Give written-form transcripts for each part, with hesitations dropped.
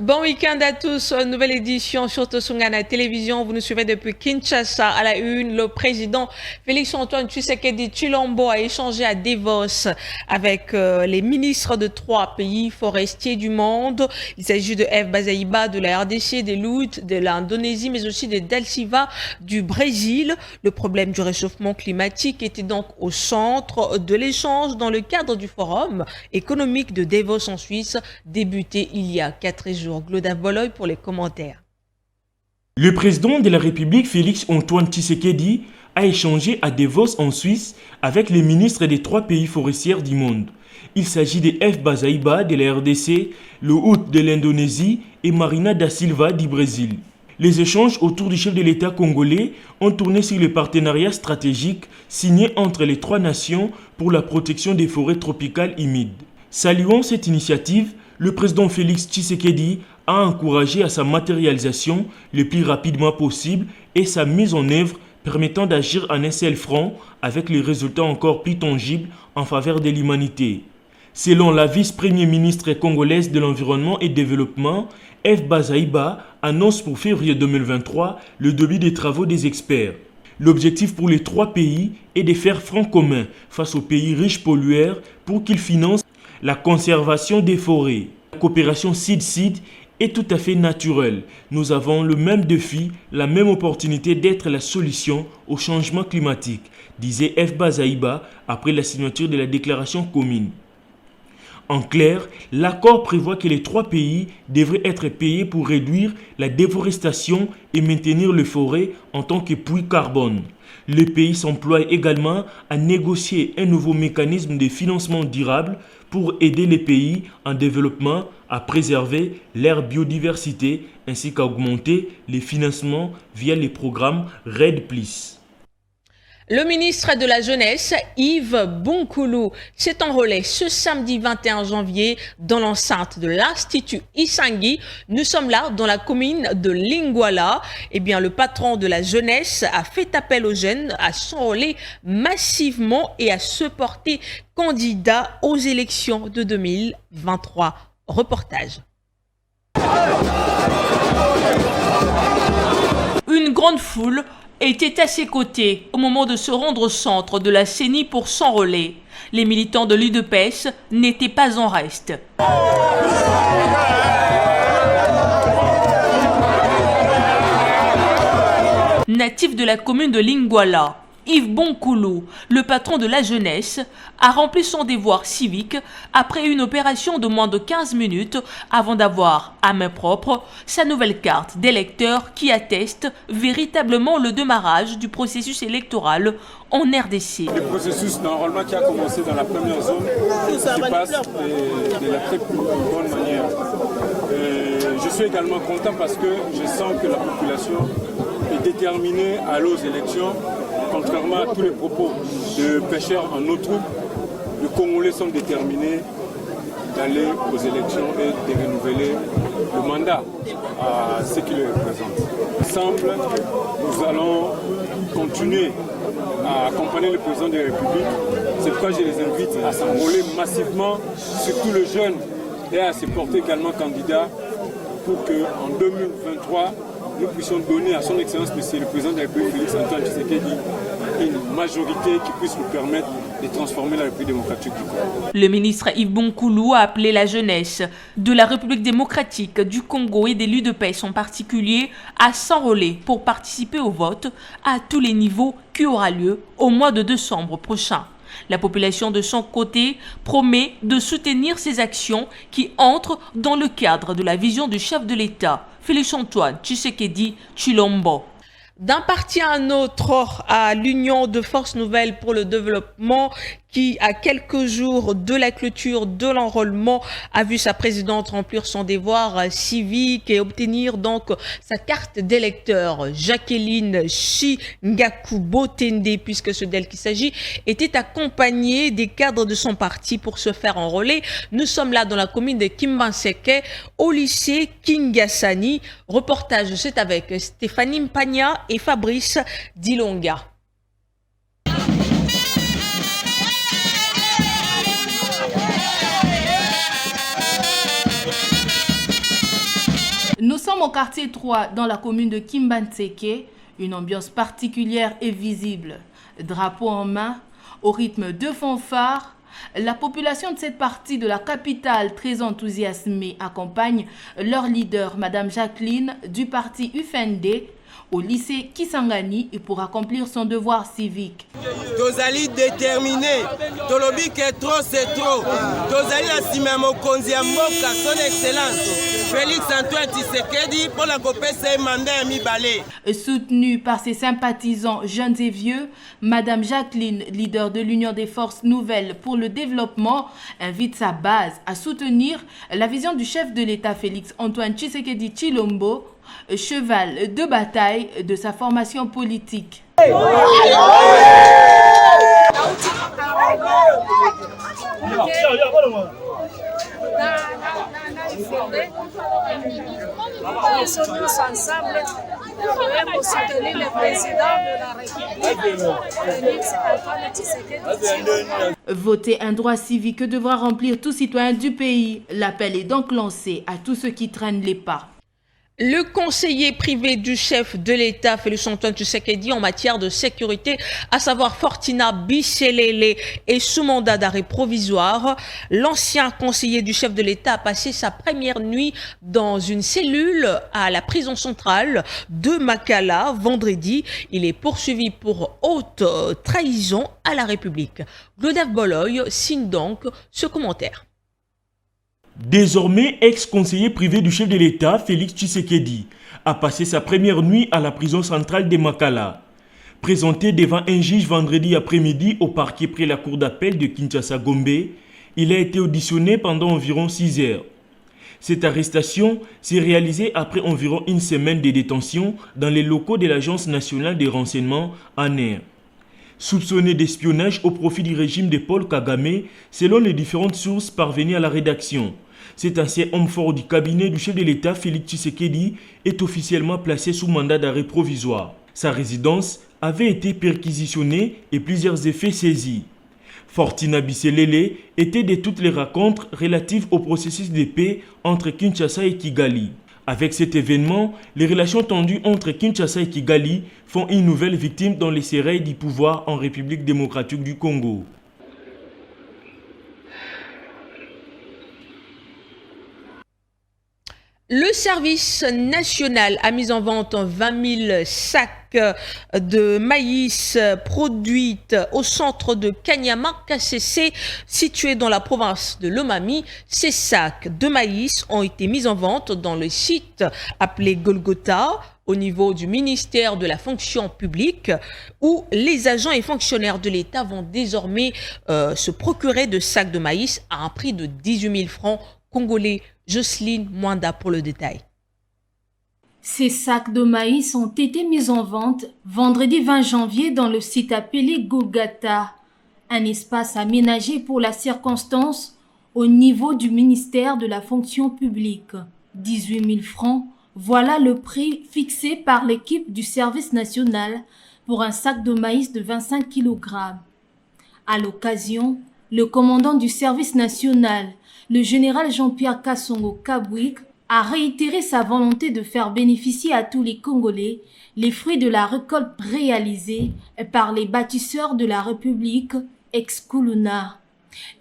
Bon week-end à tous, nouvelle édition sur Tosungana Télévision. Vous nous suivez depuis Kinshasa. À la une, le président Félix-Antoine Tshisekedi Tshilombo a échangé à Davos avec les ministres de 3 pays forestiers du monde. Il s'agit de F. Bazaïba de la RDC, des Louts de l'Indonésie, mais aussi de Dalsiva du Brésil. Le problème du réchauffement climatique était donc au centre de l'échange dans le cadre du forum économique de Davos en Suisse, débuté il y a 4 jours. Gloda Boloy pour les commentaires. Le président de la République, Félix-Antoine Tshisekedi, a échangé à Davos en Suisse avec les ministres des 3 pays forestiers du monde. Il s'agit de F. Bazaïba de la RDC, le Hout de l'Indonésie et Marina da Silva du Brésil. Les échanges autour du chef de l'État congolais ont tourné sur le partenariat stratégique signé entre les 3 nations pour la protection des forêts tropicales humides. Saluant cette initiative, le président Félix Tshisekedi a encouragé à sa matérialisation le plus rapidement possible et sa mise en œuvre permettant d'agir en un seul front avec les résultats encore plus tangibles en faveur de l'humanité. Selon la vice-premier ministre congolaise de l'Environnement et Développement, F. Bazaïba annonce pour février 2023 le début des travaux des experts. L'objectif pour les 3 pays est de faire front commun face aux pays riches pollueurs pour qu'ils financent la conservation des forêts. La coopération Sud-Sud est tout à fait naturelle. Nous avons le même défi, la même opportunité d'être la solution au changement climatique, disait F. Bazaïba après la signature de la déclaration commune. En clair, l'accord prévoit que les 3 pays devraient être payés pour réduire la déforestation et maintenir les forêts en tant que puits carbone. Les pays s'emploient également à négocier un nouveau mécanisme de financement durable pour aider les pays en développement à préserver leur biodiversité ainsi qu'à augmenter les financements via les programmes RED+. Le ministre de la Jeunesse, Yves Bonkoulou, s'est enrôlé ce samedi 21 janvier dans l'enceinte de l'Institut Isangui. Nous sommes là dans la commune de Lingwala. Eh bien, le patron de la jeunesse a fait appel aux jeunes à s'enrôler massivement et à se porter candidat aux élections de 2023. Reportage. Une grande foule était à ses côtés au moment de se rendre au centre de la CENI pour s'enrôler. Les militants de l'UDPS n'étaient pas en reste. Natif de la commune de Lingwala, Yves Bonkoulou, le patron de la jeunesse, a rempli son devoir civique après une opération de moins de 15 minutes avant d'avoir, à main propre, sa nouvelle carte d'électeur qui atteste véritablement le démarrage du processus électoral en RDC. Le processus d'enrôlement qui a commencé dans la première zone qui passe de la très bonne manière. Je suis également content parce que je sens que la population est déterminée à aller aux élections. Contrairement à tous les propos de pêcheurs en eau trouble, les Congolais sont déterminés d'aller aux élections et de renouveler le mandat à ceux qui le représentent. Ensemble, nous allons continuer à accompagner le président de la République. C'est pourquoi je les invite à s'enrôler massivement, surtout les jeunes, et à se porter également candidat pour qu'en 2023, nous puissions donner à son Excellence, Monsieur le Président de la République, Félix-Antoine Tshisekedi, une majorité qui puisse nous permettre de transformer la République démocratique du Congo. Le ministre Yves Bonkoulou a appelé la jeunesse de la République démocratique du Congo et des l'UDPS en particulier à s'enrôler pour participer au vote à tous les niveaux qui aura lieu au mois de décembre prochain. La population de son côté promet de soutenir ces actions qui entrent dans le cadre de la vision du chef de l'État, Félix-Antoine Tshisekedi Tshilombo. D'un parti à un autre, à l'Union de Forces Nouvelles pour le Développement, qui, à quelques jours de la clôture de l'enrôlement, a vu sa présidente remplir son devoir civique et obtenir donc sa carte d'électeur. Jacqueline Chingaku Botende, puisque c'est d'elle qu'il s'agit, était accompagnée des cadres de son parti pour se faire enrôler. Nous sommes là dans la commune de Kimbanseke, au lycée Kingasani. Reportage, c'est avec Stéphanie Mpagna et Fabrice Dilonga. sommes au quartier 3 dans la commune de Kimbantseke. Une ambiance particulière est visible. Drapeau en main, au rythme de fanfares, la population de cette partie de la capitale très enthousiasmée accompagne leur leader, Madame Jacqueline, du parti UFND, au lycée Kisangani pour accomplir son devoir civique. Tozali déterminé, tolobi que trop c'est trop. Tozali asima mokonzi ya mboka son excellence Félix Antoine Tshisekedi pour la kopesa mandat ya mibale. Soutenue par ses sympathisants jeunes et vieux, Madame Jacqueline, leader de l'Union des forces nouvelles pour le développement, invite sa base à soutenir la vision du chef de l'État Félix Antoine Tshisekedi Tshilombo, cheval de bataille de sa formation politique. Ensemble pour soutenir le président de la République, Félix Antoine Tshisekedi. Voter un droit civique que devra remplir tout citoyen du pays. L'appel est donc lancé à tous ceux qui traînent les pas. Le conseiller privé du chef de l'État, Félix Antoine Tshisekedi, en matière de sécurité, à savoir Fortina Bisselele, est sous mandat d'arrêt provisoire. L'ancien conseiller du chef de l'État a passé sa première nuit dans une cellule à la prison centrale de Makala vendredi. Il est poursuivi pour haute trahison à la République. Glodef Boloy signe donc ce commentaire. Désormais ex-conseiller privé du chef de l'État, Félix Tshisekedi, a passé sa première nuit à la prison centrale de Makala. Présenté devant un juge vendredi après-midi au parquet près la cour d'appel de Kinshasa-Gombe, il a été auditionné pendant environ 6 heures. Cette arrestation s'est réalisée après environ une semaine de détention dans les locaux de l'Agence nationale des renseignements ANR. Soupçonné d'espionnage au profit du régime de Paul Kagame, selon les différentes sources parvenues à la rédaction. Cet ancien homme fort du cabinet du chef de l'État, Félix Tshisekedi, est officiellement placé sous mandat d'arrêt provisoire. Sa résidence avait été perquisitionnée et plusieurs effets saisis. Fortina Bisselele était de toutes les rencontres relatives au processus de paix entre Kinshasa et Kigali. Avec cet événement, les relations tendues entre Kinshasa et Kigali font une nouvelle victime dans les sérails du pouvoir en République démocratique du Congo. Le service national a mis en vente 20 000 sacs de maïs produits au centre de Kanyama KCC situé dans la province de Lomami. Ces sacs de maïs ont été mis en vente dans le site appelé Golgotha au niveau du ministère de la fonction publique où les agents et fonctionnaires de l'État vont désormais se procurer de sacs de maïs à un prix de 18 000 francs congolais. Jocelyne Mwanda pour le détail. Ces sacs de maïs ont été mis en vente vendredi 20 janvier dans le site appelé Golgotha, un espace aménagé pour la circonstance au niveau du ministère de la fonction publique. 18 000 francs, voilà le prix fixé par l'équipe du service national pour un sac de maïs de 25 kg. À l'occasion, le commandant du service national, le général Jean-Pierre Kassongo Kabwik, a réitéré sa volonté de faire bénéficier à tous les Congolais les fruits de la récolte réalisée par les bâtisseurs de la République ex-Kuluna.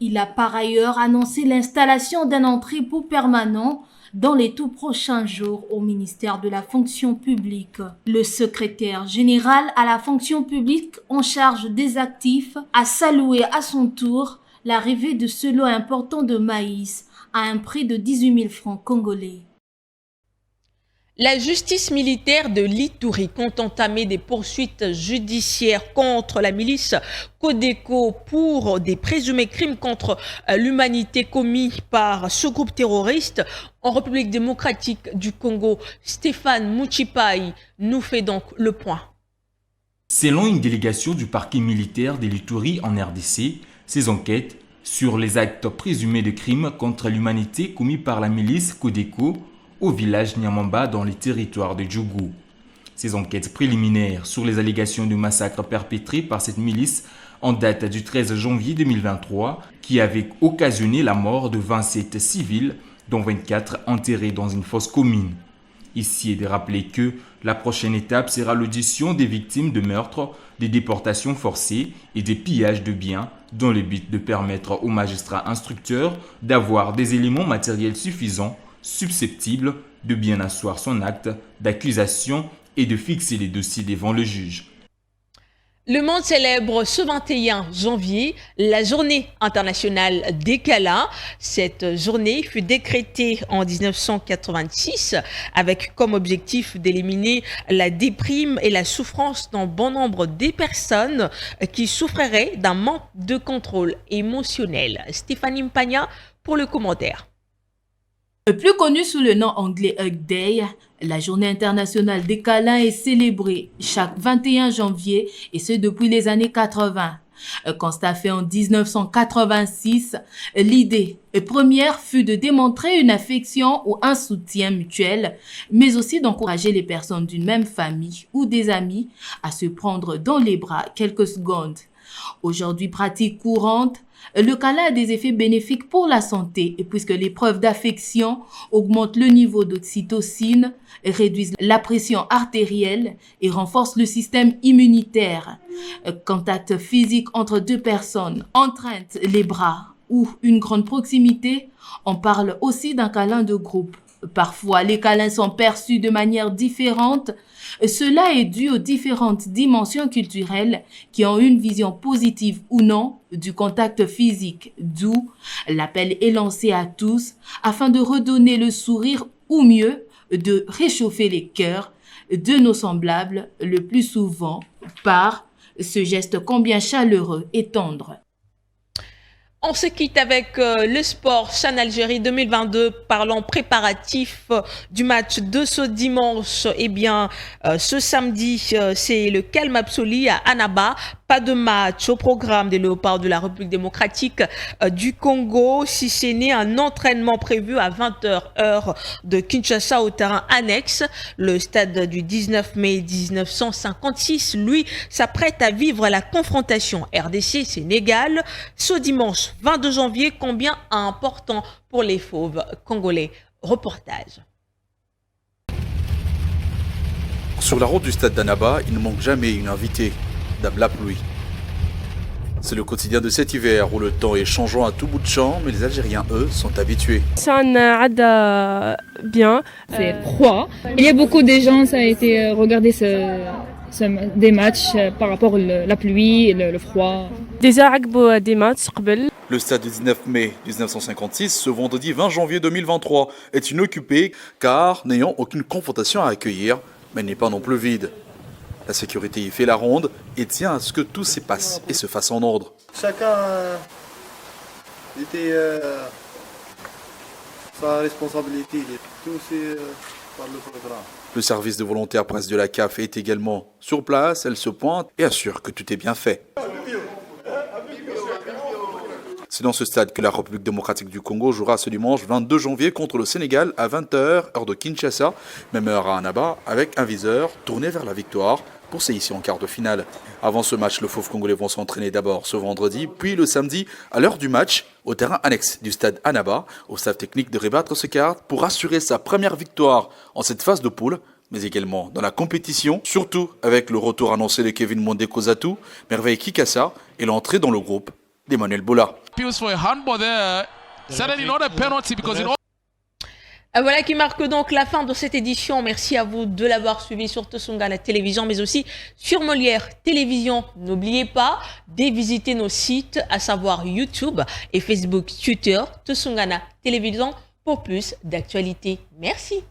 Il a par ailleurs annoncé l'installation d'un entrepôt permanent dans les tout prochains jours au ministère de la fonction publique. Le secrétaire général à la fonction publique en charge des actifs a salué à son tour l'arrivée de ce lot important de maïs à un prix de 18 000 francs congolais. La justice militaire de l'Ituri compte entamer des poursuites judiciaires contre la milice Codeco pour des présumés crimes contre l'humanité commis par ce groupe terroriste en République démocratique du Congo. Stéphane Mouchipai nous fait donc le point. Selon une délégation du parquet militaire de l'Ituri en RDC, ces enquêtes sur les actes présumés de crimes contre l'humanité commis par la milice Codeco au village Nyamamba dans les territoires de Djougou. Ces enquêtes préliminaires sur les allégations de massacres perpétrés par cette milice en date du 13 janvier 2023 qui avaient occasionné la mort de 27 civils dont 24 enterrés dans une fosse commune. Ici est de rappeler que la prochaine étape sera l'audition des victimes de meurtres, des déportations forcées et des pillages de biens dans le but de permettre aux magistrats instructeurs d'avoir des éléments matériels suffisants, susceptibles de bien asseoir son acte d'accusation et de fixer les dossiers devant le juge. Le monde célèbre ce 21 janvier la journée internationale des câlins. Cette journée fut décrétée en 1986 avec comme objectif d'éliminer la déprime et la souffrance dans bon nombre des personnes qui souffriraient d'un manque de contrôle émotionnel. Stéphanie Mpagna pour le commentaire. Plus connue sous le nom anglais Hug Day, la journée internationale des câlins est célébrée chaque 21 janvier et ce depuis les années 80. Constat fait en 1986, l'idée première fut de démontrer une affection ou un soutien mutuel, mais aussi d'encourager les personnes d'une même famille ou des amis à se prendre dans les bras quelques secondes. Aujourd'hui pratique courante, le câlin a des effets bénéfiques pour la santé puisque les preuves d'affection augmentent le niveau d'oxytocine, réduisent la pression artérielle et renforcent le système immunitaire. Contact physique entre deux personnes, entraîne les bras ou une grande proximité, on parle aussi d'un câlin de groupe. Parfois, les câlins sont perçus de manière différente. Cela est dû aux différentes dimensions culturelles qui ont une vision positive ou non du contact physique, d'où l'appel est lancé à tous afin de redonner le sourire ou mieux, de réchauffer les cœurs de nos semblables le plus souvent par ce geste combien chaleureux et tendre. On se quitte avec le sport Chan Algérie 2022. Parlons préparatif du match de ce dimanche. Eh bien, ce samedi, c'est le calme absolu à Annaba. Pas de match au programme des Léopards de la République démocratique du Congo. Si ce n'est un entraînement prévu à 20h heure de Kinshasa au terrain annexe. Le stade du 19 mai 1956, lui, s'apprête à vivre la confrontation RDC-Sénégal ce dimanche 22 janvier, combien important pour les fauves congolais. Reportage. Sur la route du stade d'Annaba, il ne manque jamais une invitée, Dame la pluie. C'est le quotidien de cet hiver où le temps est changeant à tout bout de champ, mais les Algériens, eux, sont habitués. Ça a bien. C'est froid. Il y a beaucoup de gens, ça a été regarder des matchs par rapport à la pluie et le froid. Des matchs. Le stade du 19 mai 1956, ce vendredi 20 janvier 2023, est inoccupé car n'ayant aucune confrontation à accueillir, mais n'est pas non plus vide. La sécurité y fait la ronde et tient à ce que tout se passe et se fasse en ordre. Chacun était sa responsabilité, tout c'est par le programme. Le service de volontaires presse de la CAF est également sur place, elle se pointe et assure que tout est bien fait. C'est dans ce stade que la République démocratique du Congo jouera ce dimanche 22 janvier contre le Sénégal à 20h, heure de Kinshasa, même heure à Annaba, avec un viseur tourné vers la victoire pour ici en quart de finale. Avant ce match, le Fauve congolais vont s'entraîner d'abord ce vendredi, puis le samedi, à l'heure du match, au terrain annexe du stade Annaba, au staff technique de rebattre ses cartes pour assurer sa première victoire en cette phase de poule, mais également dans la compétition, surtout avec le retour annoncé de Kevin Monde-Kozatu, Merveille Kikassa et l'entrée dans le groupe d'Emmanuel Bola. Voilà qui marque donc la fin de cette édition. Merci à vous de l'avoir suivi sur Tosungana Télévision, mais aussi sur Molière Télévision. N'oubliez pas de visiter nos sites, à savoir YouTube et Facebook, Twitter, Tosungana Télévision pour plus d'actualités. Merci.